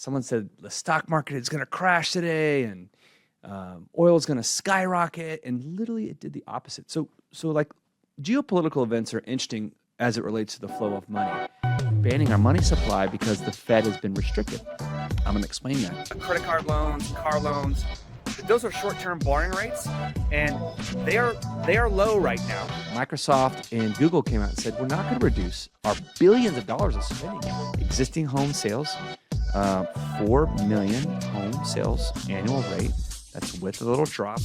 someone said the stock market is going to crash today and oil is going to skyrocket, and literally it did the opposite. So like geopolitical events are interesting as it relates to the flow of money. Banning our money supply because the Fed has been restricted. I'm going to explain that. Credit card loans, car loans, those are short-term borrowing rates, and they are low right now. Microsoft and Google came out and said, we're not going to reduce our billions of dollars of spending. Existing home sales, 4 million home sales annual rate. That's with a little drop.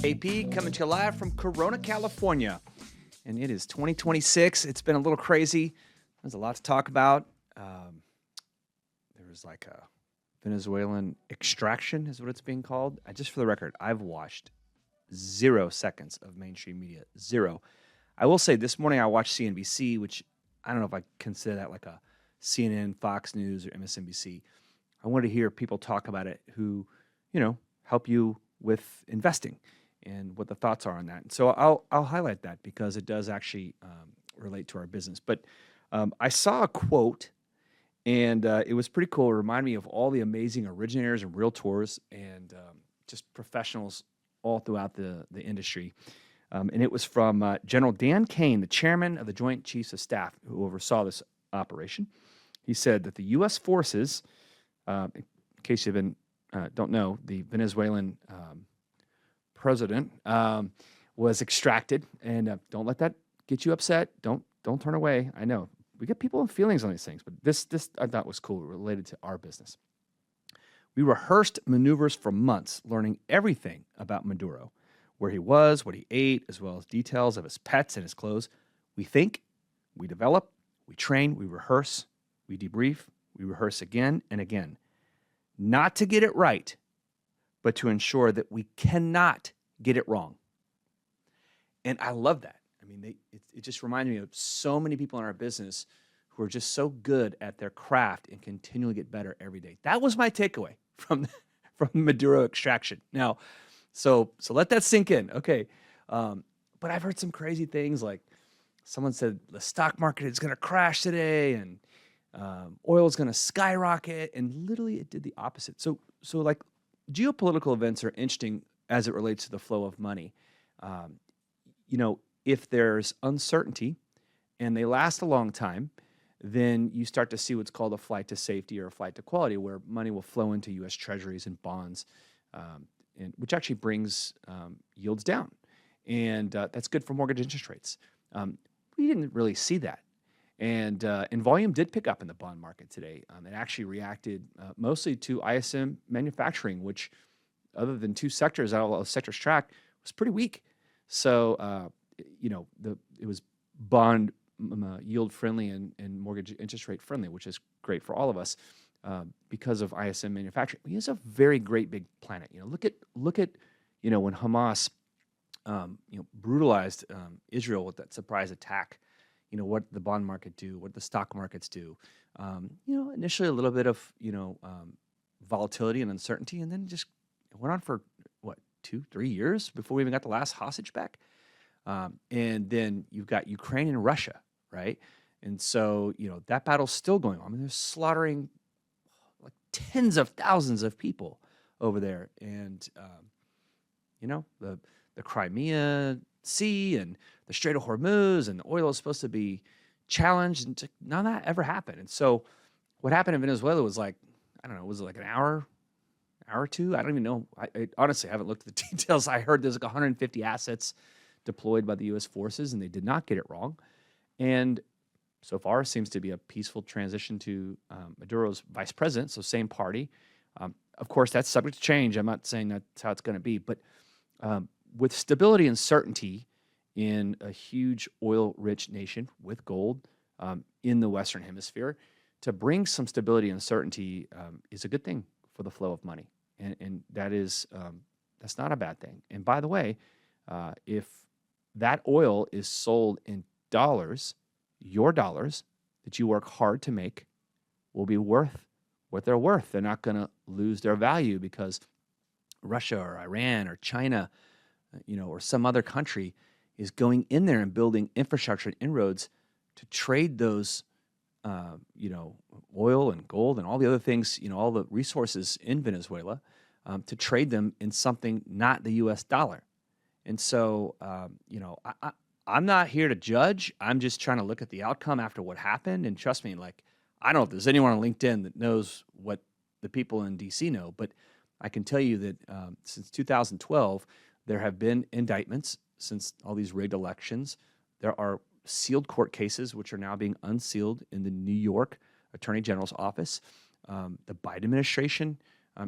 AP coming to you live from Corona, California. And it is 2026. It's been a little crazy. There's a lot to talk about. There was like a Venezuelan extraction is what it's being called. Just for the record, I've watched 0 seconds of mainstream media. 0. I will say this morning I watched CNBC, which I don't know if I consider that like a CNN, Fox News, or MSNBC. I wanted to hear people talk about it who, help you with investing and what the thoughts are on that. And so I'll highlight that because it does actually relate to our business. But I saw a quote, and it was pretty cool. It reminded me of all the amazing originators and realtors and just professionals all throughout the industry. And it was from General Dan Kane, the chairman of the Joint Chiefs of Staff, who oversaw this operation. He said that the U.S. forces, in case you don't know, the Venezuelan president was extracted, and don't let that get you upset. Don't turn away. I know we get people with feelings on these things, but this I thought was cool, related to our business. We rehearsed maneuvers for months, learning everything about Maduro, where he was, what he ate, as well as details of his pets and his clothes. We think, we develop, we train, we rehearse, we debrief, we rehearse again and again. Not to get it right, but to ensure that we cannot get it wrong. And I love that. I mean, it just reminded me of so many people in our business who are just so good at their craft and continually get better every day. That was my takeaway from Maduro extraction. Now, so let that sink in. Okay. But I've heard some crazy things, like someone said the stock market is going to crash today and oil is going to skyrocket, and literally it did the opposite. So like geopolitical events are interesting as it relates to the flow of money. If there's uncertainty and they last a long time, then you start to see what's called a flight to safety or a flight to quality, where money will flow into U.S. treasuries and bonds, which actually brings yields down. And that's good for mortgage interest rates. We didn't really see that. And volume did pick up in the bond market today. It actually reacted mostly to ISM manufacturing, which, other than 2 sectors out of the sectors tracked, was pretty weak. So, it was bond yield friendly and mortgage interest rate friendly, which is great for all of us because of ISM manufacturing. It's a very great big planet. Look at when Hamas brutalized Israel with that surprise attack. What the bond market do, what the stock markets do. Initially a little bit of volatility and uncertainty, and then just went on for 2-3 years before we even got the last hostage back. And then you've got Ukraine and Russia, right? And so, that battle's still going on. I mean, they're slaughtering like tens of thousands of people over there. And, the Crimea Sea and the Strait of Hormuz and the oil is supposed to be challenged, and none of that ever happened. And so what happened in Venezuela was like, I don't know, was it like an hour or two? I don't even know. I honestly haven't looked at the details. I heard there's like 150 assets deployed by the U.S. forces, and they did not get it wrong. And so far, seems to be a peaceful transition to Maduro's vice president, so same party. Of course, that's subject to change. I'm not saying that's how it's going to be, but with stability and certainty in a huge oil-rich nation with gold in the Western Hemisphere, to bring some stability and certainty is a good thing for the flow of money, and that's not a bad thing. And by the way, if that oil is sold in dollars, your dollars that you work hard to make will be worth what they're worth. They're not going to lose their value because Russia or Iran or China, or some other country, is going in there and building infrastructure and inroads to trade those, oil and gold and all the other things, all the resources in Venezuela, to trade them in something not the U.S. dollar. And so, I'm not here to judge. I'm just trying to look at the outcome after what happened. And trust me, like, I don't know if there's anyone on LinkedIn that knows what the people in D.C. know, but I can tell you that since 2012, there have been indictments since all these rigged elections. There are sealed court cases, which are now being unsealed in the New York Attorney General's office. The Biden administration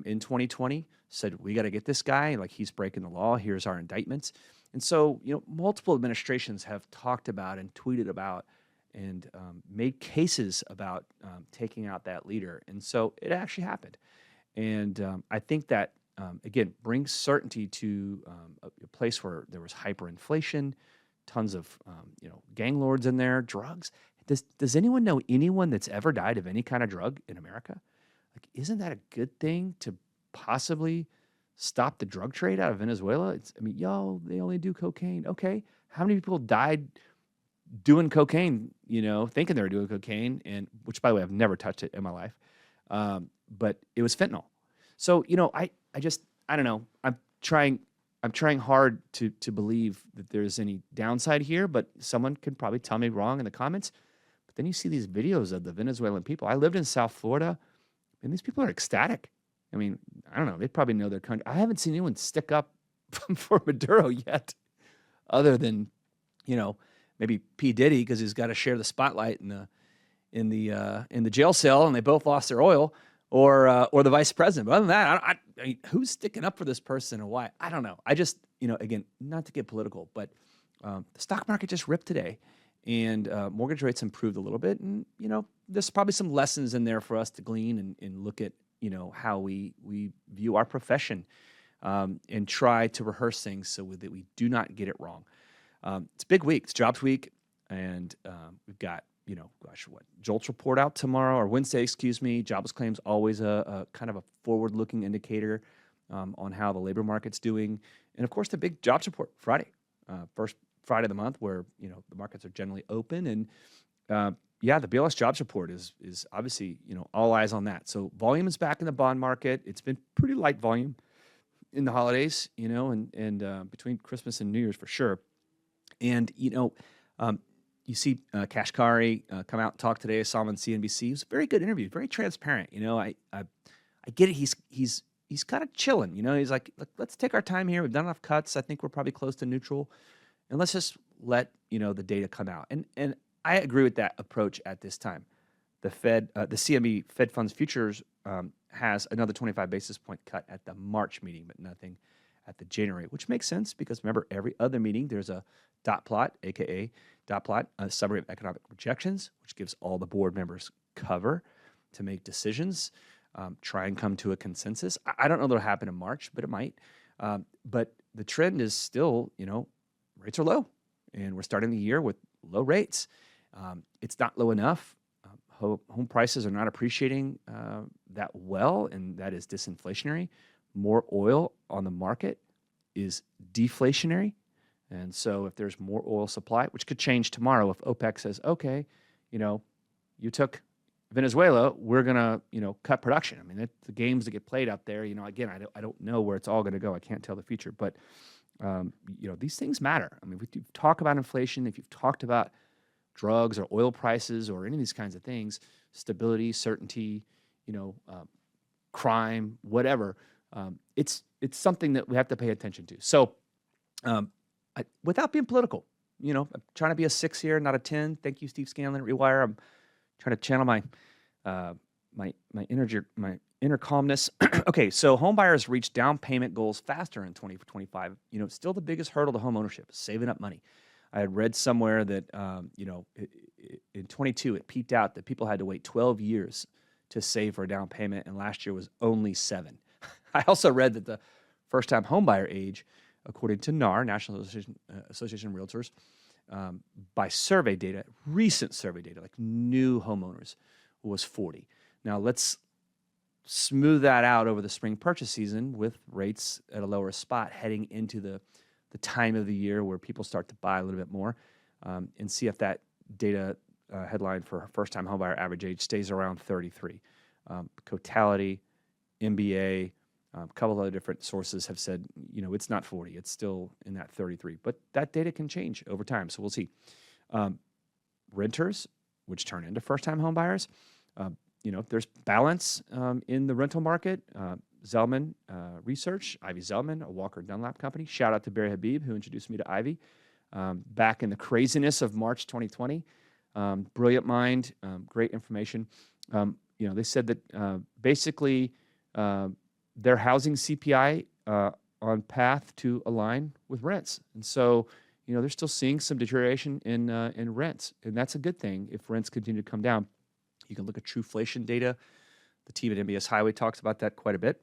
in 2020 said, we got to get this guy, like he's breaking the law. Here's our indictments. And so, multiple administrations have talked about and tweeted about and made cases about taking out that leader. And so it actually happened. And I think that, again, brings certainty to a place where there was hyperinflation, tons of, gang lords in there, drugs. Does anyone know anyone that's ever died of any kind of drug in America? Like, isn't that a good thing to possibly stop the drug trade out of Venezuela? They only do cocaine. Okay. How many people died doing cocaine, thinking they were doing cocaine, and which, by the way, I've never touched it in my life. But it was fentanyl. So, I don't know. I'm trying hard to believe that there's any downside here, but someone could probably tell me wrong in the comments. But then you see these videos of the Venezuelan people. I lived in South Florida, and these people are ecstatic. I don't know. They probably know their country. I haven't seen anyone stick up for Maduro yet, other than, maybe P. Diddy, because he's got to share the spotlight in the jail cell, and they both lost their oil, or the vice president. But other than that, I mean, who's sticking up for this person and why? I don't know. I just, again, not to get political, but the stock market just ripped today, and mortgage rates improved a little bit. And, there's probably some lessons in there for us to glean and look at, how we view our profession, and try to rehearse things so that we do not get it wrong. It's a big week. It's jobs week, and we've got, JOLTS report out tomorrow, or Wednesday, excuse me. Jobless claims, always a kind of a forward-looking indicator on how the labor market's doing. And, of course, the big jobs report Friday, first Friday of the month, where, the markets are generally open. And, the BLS jobs report is obviously, all eyes on that. So volume is back in the bond market. It's been pretty light volume in the holidays, and between Christmas and New Year's for sure. And, you see Kashkari come out and talk today. I saw him on CNBC. It was a very good interview, very transparent. I get it. He's kind of chilling. He's like, let's take our time here. We've done enough cuts. I think we're probably close to neutral, and let's just let the data come out. And I agree with that approach at this time. The CME Fed Funds Futures has another 25 basis point cut at the March meeting, but nothing at the January, which makes sense because remember, every other meeting there's a dot plot, aka dot plot, a summary of economic projections, which gives all the board members cover to make decisions, try and come to a consensus. I don't know that'll happen in March, but it might. But the trend is still, rates are low, and we're starting the year with low rates. It's not low enough. Home prices are not appreciating that well, and that is disinflationary. More oil on the market is deflationary. And so if there's more oil supply, which could change tomorrow if OPEC says, okay, you took Venezuela, we're going to, cut production. I mean, the games that get played out there, again, I don't know where it's all going to go. I can't tell the future. But, these things matter. I mean, if you talk about inflation, if you've talked about drugs or oil prices or any of these kinds of things, stability, certainty, crime, whatever, it's something that we have to pay attention to. So, without being political, I'm trying to be a 6 here, not a 10. Thank you, Steve Scanlon at Rewire. I'm trying to channel my inner calmness. Okay, so home buyers reach down payment goals faster in 2025. Still the biggest hurdle to home ownership is saving up money. I had read somewhere that in 22 it peaked out that people had to wait 12 years to save for a down payment, and last year was only 7. I also read that the first-time homebuyer age, according to NAR, National Association of Realtors, by survey data, recent survey data, like new homeowners, was 40. Now let's smooth that out over the spring purchase season with rates at a lower spot heading into the the time of the year where people start to buy a little bit more, and see if that data headline for first-time homebuyer average age stays around 33. Cotality, MBA, a couple of other different sources have said, it's not 40. It's still in that 33. But that data can change over time, so we'll see. Renters, which turn into first-time homebuyers, there's balance in the rental market. Zelman Research, Ivy Zelman, a Walker Dunlap company. Shout out to Barry Habib, who introduced me to Ivy back in the craziness of March 2020. Brilliant mind, great information. They said that basically their housing CPI on path to align with rents. And so, they're still seeing some deterioration in rents. And that's a good thing if rents continue to come down. You can look at Trueflation data. The team at MBS Highway talks about that quite a bit.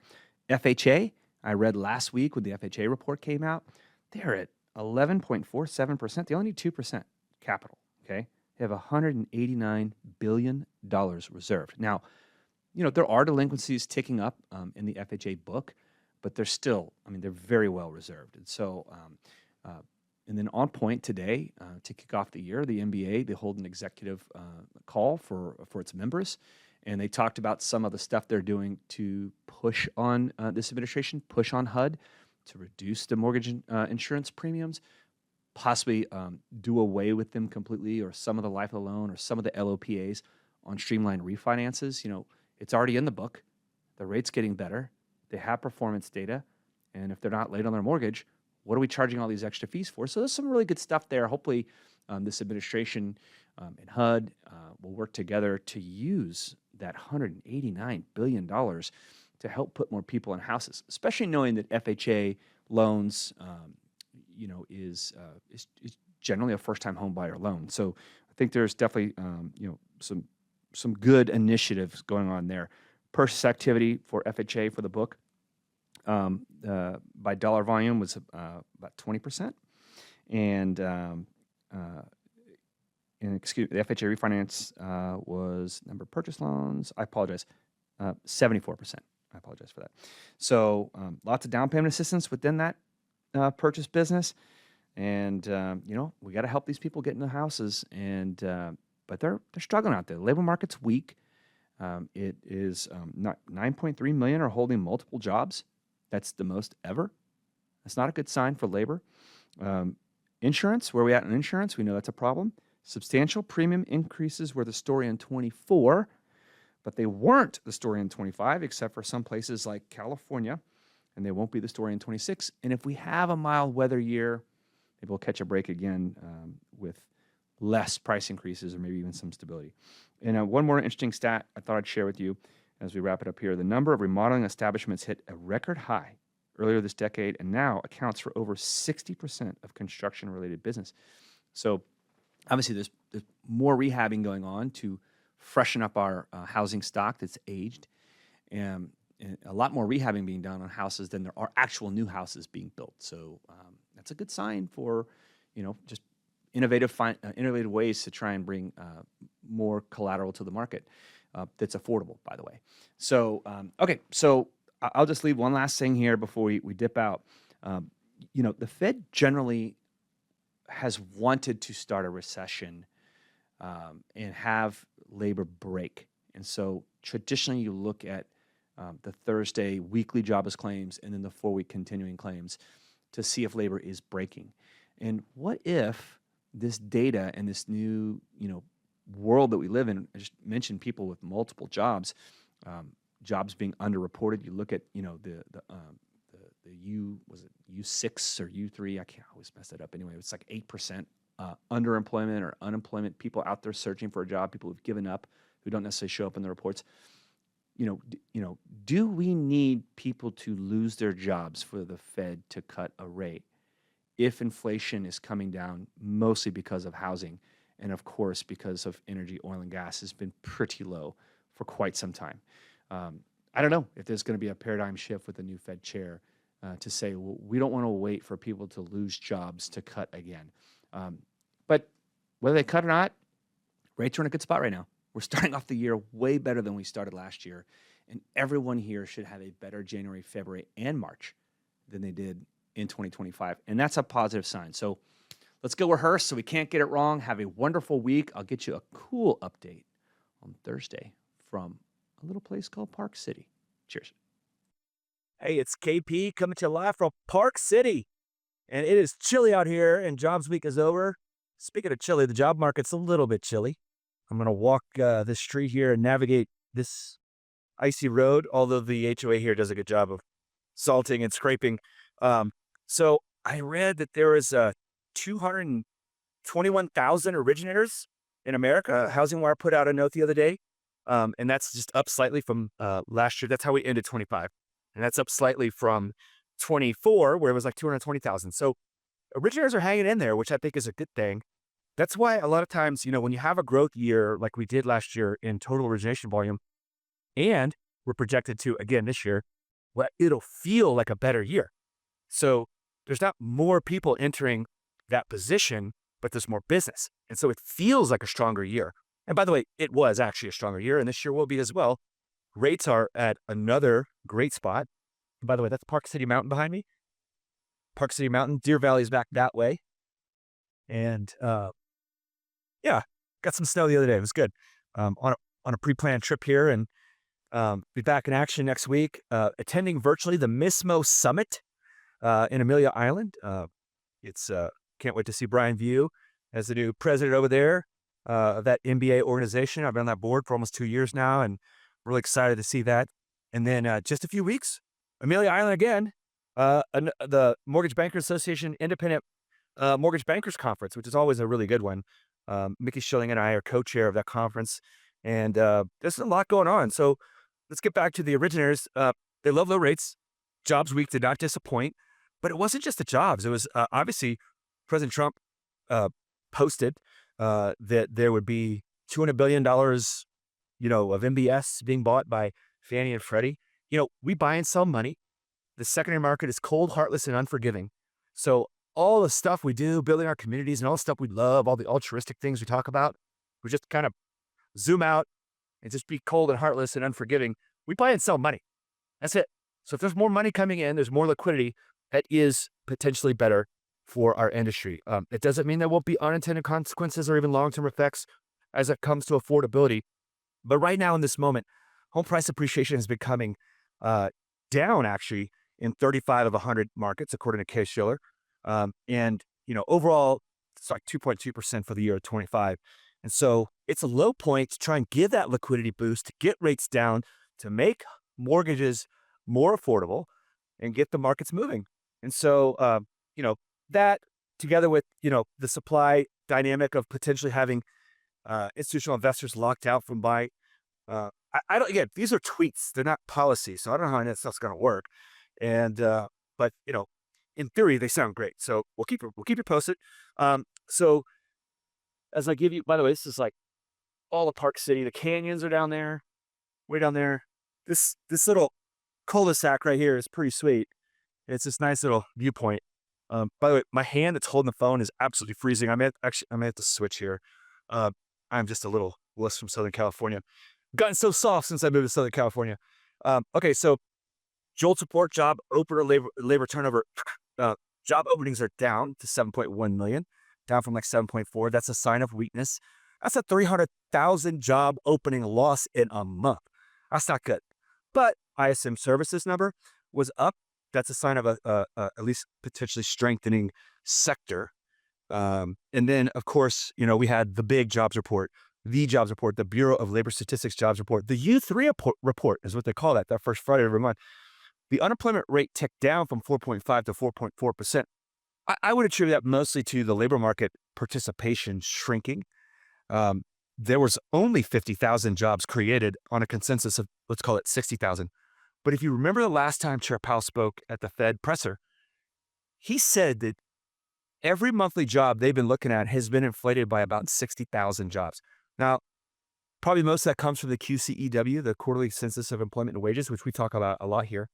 FHA, I read last week when the FHA report came out, they're at 11.47%. They only need 2% capital, okay? They have $189 billion reserved. Now, there are delinquencies ticking up in the FHA book, but they're still, they're very well reserved. And so, and then on point today, to kick off the year, the NBA, they hold an executive call for its members. And they talked about some of the stuff they're doing to push on this administration, push on HUD to reduce the mortgage insurance premiums, possibly do away with them completely, or some of the life of the loan or some of the LOPAs on streamlined refinances. It's already in the book. The rate's getting better. They have performance data. And if they're not late on their mortgage, what are we charging all these extra fees for? So there's some really good stuff there. Hopefully this administration and HUD will work together to use that $189 billion to help put more people in houses, especially knowing that FHA loans, is generally a first-time home buyer loan. So I think there's definitely, some good initiatives going on there. Purchase activity for FHA for the book by dollar volume was about 20%, and excuse me, the FHA refinance was number of purchase loans. I apologize, 74%. I apologize for that. So lots of down payment assistance within that purchase business, and we got to help these people get into houses. And but they're struggling out there. The labor market's weak. It is not 9.3 million are holding multiple jobs. That's the most ever. That's not a good sign for labor. Insurance, where are we at in insurance? We know that's a problem. Substantial premium increases were the story in 24, but they weren't the story in 25, except for some places like California, and they won't be the story in 26. And if we have a mild weather year, maybe we'll catch a break again with less price increases or maybe even some stability. And one more interesting stat I thought I'd share with you as we wrap it up here. The number of remodeling establishments hit a record high earlier this decade and now accounts for over 60% of construction-related business. So obviously there's more rehabbing going on to freshen up our housing stock that's aged, and a lot more rehabbing being done on houses than there are actual new houses being built. So that's a good sign for, just innovative ways to try and bring more collateral to the market that's affordable, by the way. So, okay, so I'll just leave one last thing here before we dip out. The Fed generally has wanted to start a recession and have labor break. And so traditionally you look at the Thursday weekly jobless claims and then the 4-week continuing claims to see if labor is breaking. And what if this data and this new, world that we live in, I just mentioned people with multiple jobs, jobs being underreported. You look at, the U6 or U3, I can't always mess that up anyway. It's like 8% underemployment or unemployment, people out there searching for a job, people who've given up, who don't necessarily show up in the reports. Do we need people to lose their jobs for the Fed to cut a rate if inflation is coming down mostly because of housing and, of course, because of energy, oil, and gas has been pretty low for quite some time? I don't know if there's going to be a paradigm shift with the new Fed chair to say, well, we don't want to wait for people to lose jobs to cut again. But whether they cut or not, rates are in a good spot right now. We're starting off the year way better than we started last year, and everyone here should have a better January, February, and March than they did in 2025, and that's a positive sign. So let's go rehearse so we can't get it wrong. Have a wonderful week. I'll get you a cool update on Thursday from a little place called Park City. Cheers. Hey, it's KP coming to you live from Park City. And it is chilly out here, and jobs week is over. Speaking of chilly, the job market's a little bit chilly. I'm going to walk this street here and navigate this icy road, although the HOA here does a good job of salting and scraping. So I read that there is 221,000 originators in America. Housing Wire put out a note the other day, and that's just up slightly from last year. That's how we ended 25. And that's up slightly from 24, where it was like 220,000. So originators are hanging in there, which I think is a good thing. That's why a lot of times, when you have a growth year like we did last year in total origination volume, and we're projected to again this year, well, it'll feel like a better year. So there's not more people entering that position, but there's more business. And so it feels like a stronger year. And by the way, it was actually a stronger year, and this year will be as well. Rates are at another great spot. And by the way, that's Park City Mountain behind me. Park City Mountain, Deer Valley is back that way. And yeah, got some snow the other day. It was good. On a pre-planned trip here, and be back in action next week. Attending virtually the MISMO Summit in Amelia Island. It's can't wait to see Brian View as the new president over there of that MBA organization. I've been on that board for almost 2 years now, and really excited to see that. And then just a few weeks, Amelia Island again, the Mortgage Bankers Association Independent Mortgage Bankers Conference, which is always a really good one. Mickey Schilling and I are co-chair of that conference, and there's a lot going on. So let's get back to the originators. They love low rates. Jobs week did not disappoint, but it wasn't just the jobs. It was obviously President Trump posted that there would be $200 billion, of MBS being bought by Fannie and Freddie. We buy and sell money. The secondary market is cold, heartless, and unforgiving. So all the stuff we do, building our communities and all the stuff we love, all the altruistic things we talk about, we just kind of zoom out and just be cold and heartless and unforgiving. We buy and sell money. That's it. So if there's more money coming in, there's more liquidity, that is potentially better for our industry. It doesn't mean there won't be unintended consequences or even long-term effects as it comes to affordability. But right now in this moment, home price appreciation has been coming down actually in 35 of 100 markets, according to Case-Shiller. And overall, it's like 2.2% for the year of 25. And so it's a low point to try and give that liquidity boost, to get rates down, to make mortgages more affordable and get the markets moving. And so, that together with, the supply dynamic of potentially having institutional investors locked out from buying. I don't, again, these are tweets. They're not policy. So I don't know how that stuff's going to work. And, but, in theory, they sound great. So we'll keep you posted. So as I give you, by the way, this is like all of Park City. The canyons are down there, way down there. This little cul-de-sac right here is pretty sweet. It's this nice little viewpoint. By the way, my hand that's holding the phone is absolutely freezing. I may have to switch here. I'm just a little wuss from Southern California. Gotten so soft since I moved to Southern California. Okay, so JOLTS report, job opener labor turnover. Job openings are down to 7.1 million, down from like 7.4. That's a sign of weakness. That's a 300,000 job opening loss in a month. That's not good. But ISM services number was up. That's a sign of a at least potentially strengthening sector. And then, of course, we had the big jobs report, the Bureau of Labor Statistics jobs report. The U3 report is what they call that first Friday of every month. The unemployment rate ticked down from 4.5 to 4.4%. I would attribute that mostly to the labor market participation shrinking. There was only 50,000 jobs created on a consensus of, let's call it 60,000. But if you remember the last time Chair Powell spoke at the Fed presser, he said that every monthly job they've been looking at has been inflated by about 60,000 jobs. Now, probably most of that comes from the QCEW, the Quarterly Census of Employment and Wages, which we talk about a lot here.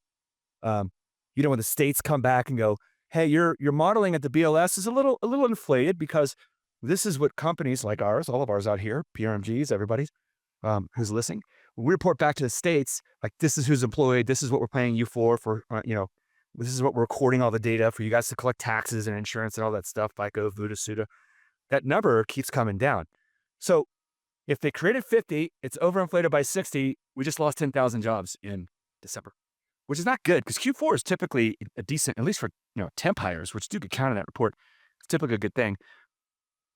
When the states come back and go, hey, your modeling at the BLS is a little inflated because this is what companies like ours, all of ours out here, PRMGs, everybody who's listening, we report back to the states, like this is who's employed, this is what we're paying you for this is what we're recording all the data for you guys to collect taxes and insurance and all that stuff, FICO, VUTA, SUTA. That number keeps coming down. So if they created 50, it's overinflated by 60, we just lost 10,000 jobs in December, which is not good because Q4 is typically a decent, at least for temp hires, which do get counted in that report. It's typically a good thing.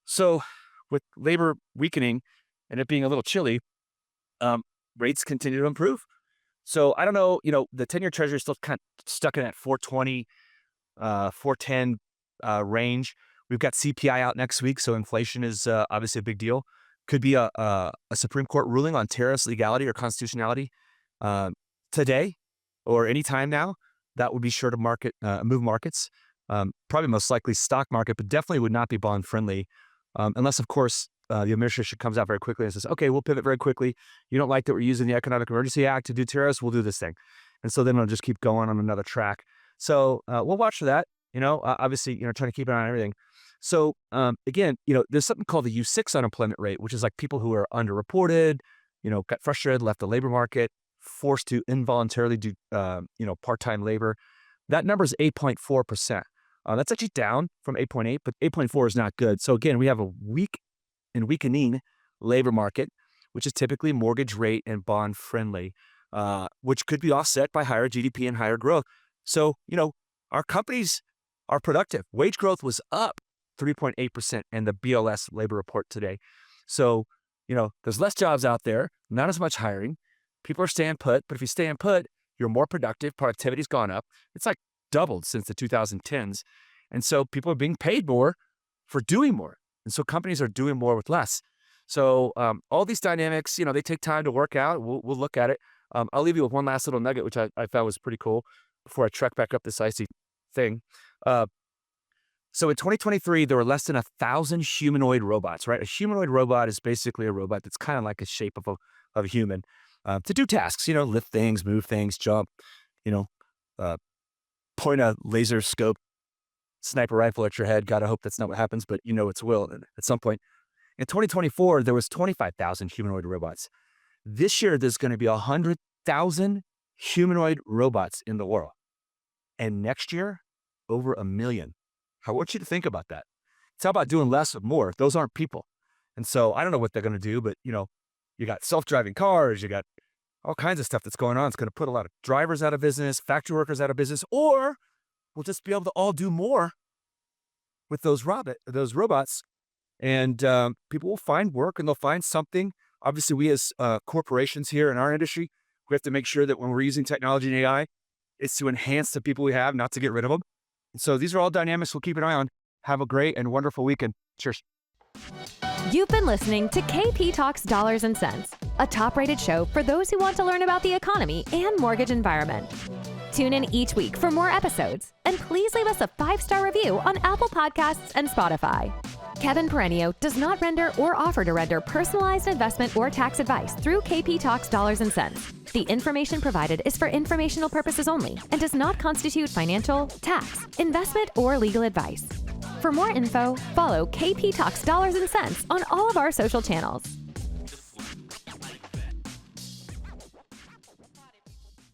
So with labor weakening and it being a little chilly, rates continue to improve. So I don't know, the 10-year treasury is still kind of stuck in that 420, 410 range. We've got CPI out next week, so inflation is obviously a big deal. Could be a Supreme Court ruling on tariffs legality or constitutionality today or any time now. That would be sure to move markets. Probably most likely stock market, but definitely would not be bond friendly unless, of course, the administration comes out very quickly and says, okay, we'll pivot very quickly. You don't like that we're using the Economic Emergency Act to do tariffs, we'll do this thing. And so then it'll just keep going on another track. So we'll watch for that, obviously, trying to keep an eye on everything. So again, there's something called the U6 unemployment rate, which is like people who are underreported, got frustrated, left the labor market, forced to involuntarily do, part-time labor. That number is 8.4%. That's actually down from 8.8, but 8.4 is not good. So again, we have a weak and weakening labor market, which is typically mortgage rate and bond friendly, which could be offset by higher GDP and higher growth. So, our companies are productive. Wage growth was up 3.8% in the BLS labor report today. So, there's less jobs out there, not as much hiring. People are staying put, but if you stay in put, you're more productive. Productivity's gone up. It's like doubled since the 2010s. And so people are being paid more for doing more. And so companies are doing more with less. So all these dynamics, they take time to work out. We'll look at it. I'll leave you with one last little nugget, which I found was pretty cool before I trek back up this icy thing. So in 2023, there were less than 1,000 humanoid robots, right? A humanoid robot is basically a robot that's kind of like the shape of a human to do tasks, lift things, move things, jump, point a laser scope sniper rifle at your head. Gotta hope that's not what happens, but it's will at some point. In 2024, there was 25,000 humanoid robots. This year, there's going to be 100,000 humanoid robots in the world. And next year, over 1 million. I want you to think about that. It's how about doing less with more. Those aren't people. And so I don't know what they're going to do, but you got self-driving cars, you got all kinds of stuff that's going on. It's going to put a lot of drivers out of business, factory workers out of business, or we'll just be able to all do more with those robots. And people will find work and they'll find something. Obviously, we as corporations here in our industry, we have to make sure that when we're using technology and AI, it's to enhance the people we have, not to get rid of them. And so these are all dynamics we'll keep an eye on. Have a great and wonderful weekend. Cheers. You've been listening to KP Talks Dollars and Cents, a top-rated show for those who want to learn about the economy and mortgage environment. Tune in each week for more episodes, and please leave us a 5-star review on Apple Podcasts and Spotify. Kevin Perenio does not render or offer to render personalized investment or tax advice through KP Talks Dollars and Cents. The information provided is for informational purposes only and does not constitute financial, tax, investment, or legal advice. For more info, follow KP Talks Dollars and Cents on all of our social channels.